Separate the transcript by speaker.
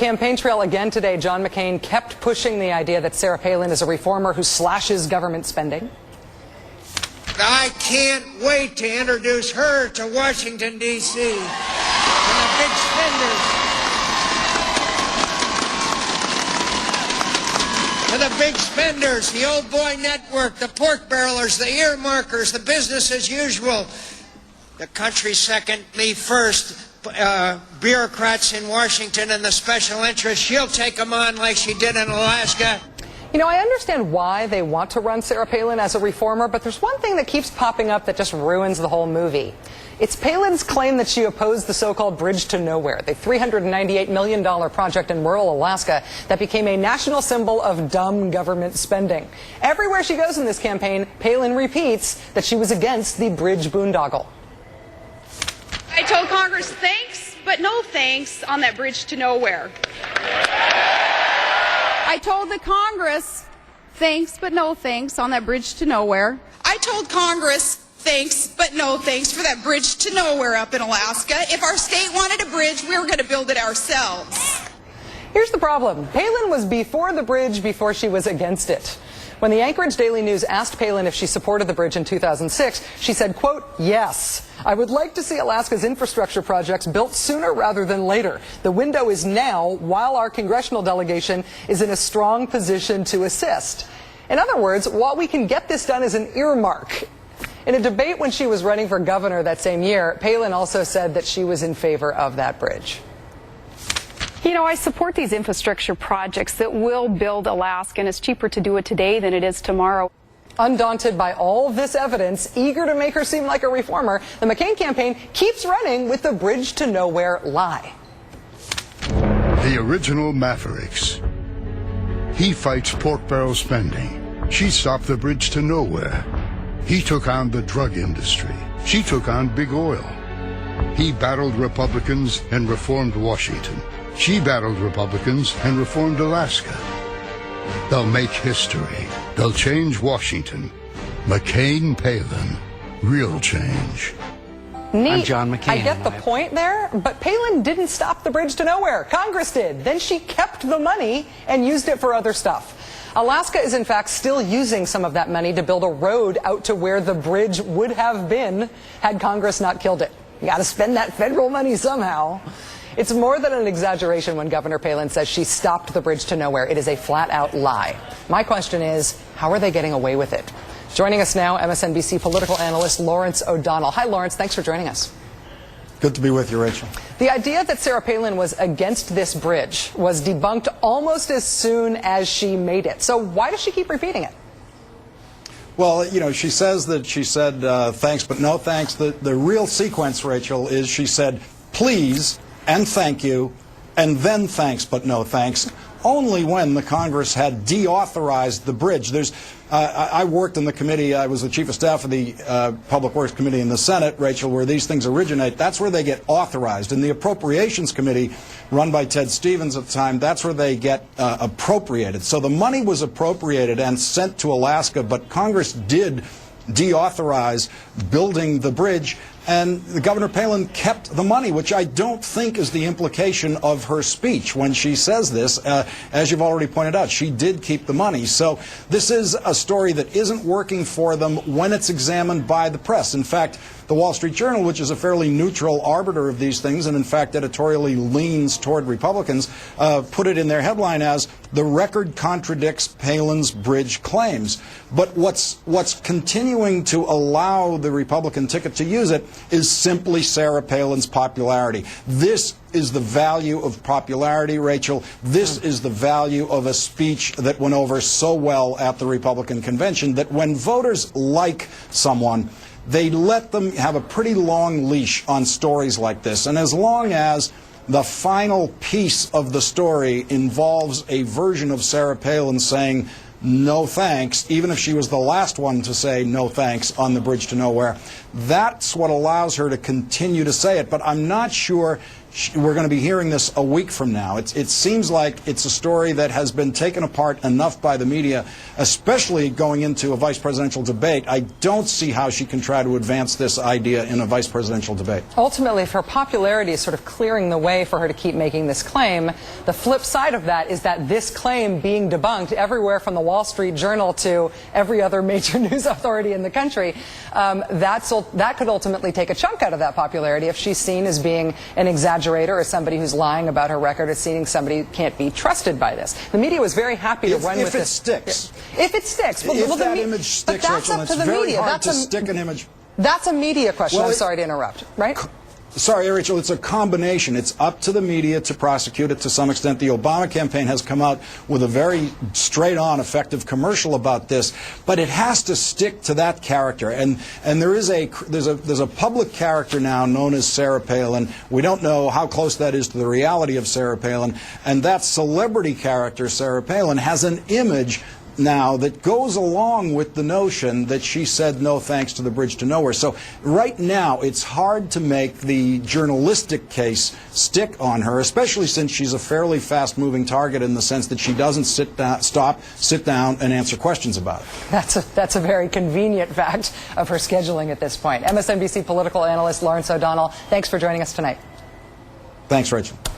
Speaker 1: campaign trail again today. John McCain kept pushing the idea that Sarah Palin is a reformer who slashes government spending.
Speaker 2: I can't wait to introduce her to Washington, D.C. and the big spenders. To the big spenders, the old boy network, the pork barrelers, the earmarkers, the business as usual. The country second, me first. Bureaucrats in Washington and the special interests, she'll take them on like she did in Alaska.
Speaker 1: You know, I understand why they want to run Sarah Palin as a reformer, but there's one thing that keeps popping up that just ruins the whole movie. It's Palin's claim that she opposed the so-called Bridge to Nowhere, the $398 million project in rural Alaska that became a national symbol of dumb government spending. Everywhere she goes in this campaign, Palin repeats that she was against the bridge boondoggle.
Speaker 3: I told Congress thanks, but no thanks on that bridge to nowhere. I told the Congress thanks, but no thanks on that bridge to nowhere.
Speaker 4: I told Congress thanks, but no thanks for that bridge to nowhere up in Alaska. If our state wanted a bridge, we were going to build it ourselves.
Speaker 1: Here's the problem. Palin was before the bridge before she was against it. When the Anchorage Daily News asked Palin if she supported the bridge in 2006, she said, quote, "Yes, I would like to see Alaska's infrastructure projects built sooner rather than later. The window is now, while our congressional delegation is in a strong position to assist." In other words, while we can get this done as an earmark. In a debate when she was running for governor that same year, Palin also said that she was in favor of that bridge.
Speaker 5: You know, I support these infrastructure projects that will build Alaska, and it's cheaper to do it today than it is tomorrow.
Speaker 1: Undaunted by all this evidence, eager to make her seem like a reformer, the McCain campaign keeps running with the bridge to nowhere lie.
Speaker 6: The original Mavericks. He fights pork barrel spending. She stopped the bridge to nowhere. He took on the drug industry. She took on big oil. He battled Republicans and reformed Washington. She battled Republicans and reformed Alaska. They'll make history. They'll change Washington. McCain, Palin, real change.
Speaker 1: Neat.
Speaker 7: I'm John McCain.
Speaker 1: I get the point there, but Palin didn't stop the bridge to nowhere. Congress did. Then she kept the money and used it for other stuff. Alaska is in fact still using some of that money to build a road out to where the bridge would have been had Congress not killed it. You got to spend that federal money somehow. It's more than an exaggeration when Governor Palin says she stopped the bridge to nowhere. It is a flat-out lie. My question is, how are they getting away with it? Joining us now, MSNBC political analyst Lawrence O'Donnell. Hi, Lawrence. Thanks for joining us.
Speaker 8: Good to be with you, Rachel.
Speaker 1: The idea that Sarah Palin was against this bridge was debunked almost as soon as she made it. So why does she keep repeating it?
Speaker 8: Well, you know, she says that she said thanks, but no thanks. The real sequence, Rachel, is she said please and thank you, and then thanks, but no thanks, only when the Congress had deauthorized the bridge. I worked in the committee. I was the chief of staff of the Public Works Committee in the Senate, Rachel, where these things originate. That's where they get authorized. In the Appropriations Committee, run by Ted Stevens at the time, that's where they get appropriated. So the money was appropriated and sent to Alaska, but Congress did deauthorize building the bridge, and the Governor Palin kept the money, which I don't think is the implication of her speech when she says this. As you've already pointed out, she did keep the money. So this is a story that isn't working for them when it's examined by the press. In fact, the Wall Street Journal, which is a fairly neutral arbiter of these things and in fact editorially leans toward Republicans, put it in their headline as "The record contradicts Palin's bridge claims." But what's continuing to allow the Republican ticket to use it is simply Sarah Palin's popularity. This is the value of popularity, Rachel. This is the value of a speech that went over so well at the Republican convention that when voters like someone, they let them have a pretty long leash on stories like this. And as long as the final piece of the story involves a version of Sarah Palin saying no thanks, even if she was the last one to say no thanks on the bridge to nowhere, that's what allows her to continue to say it. But I'm not sure we're going to be hearing this a week from now. It seems like it's a story that has been taken apart enough by the media, especially going into a vice presidential debate. I don't see how she can try to advance this idea in a vice presidential debate.
Speaker 1: Ultimately, if her popularity is sort of clearing the way for her to keep making this claim, the flip side of that is that this claim being debunked everywhere from the Wall Street Journal to every other major news authority in the country, that could ultimately take a chunk out of that popularity if she's seen as being an exaggerator or somebody who's lying about her record or seeing somebody who can't be trusted by this. The media was very happy to run with this.
Speaker 8: If it sticks.
Speaker 1: If it sticks.
Speaker 8: If that image sticks, Rachel, it's very hard to stick an image.
Speaker 1: That's a media question.
Speaker 8: Well,
Speaker 1: I'm sorry to interrupt, right?
Speaker 8: Sorry, Rachel, it's a combination. It's up to the media to prosecute it to some extent. The Obama campaign has come out with a very straight-on, effective commercial about this, but it has to stick to that character. And there's a public character now known as Sarah Palin. We don't know how close that is to the reality of Sarah Palin. And that celebrity character, Sarah Palin, has an image now that goes along with the notion that she said no thanks to the bridge to nowhere. So right now it's hard to make the journalistic case stick on her, especially since she's a fairly fast-moving target in the sense that she doesn't sit down and answer questions about it.
Speaker 1: That's a very convenient fact of her scheduling at this point. MSNBC political analyst Lawrence O'Donnell, thanks for joining us tonight.
Speaker 8: Thanks, Rachel.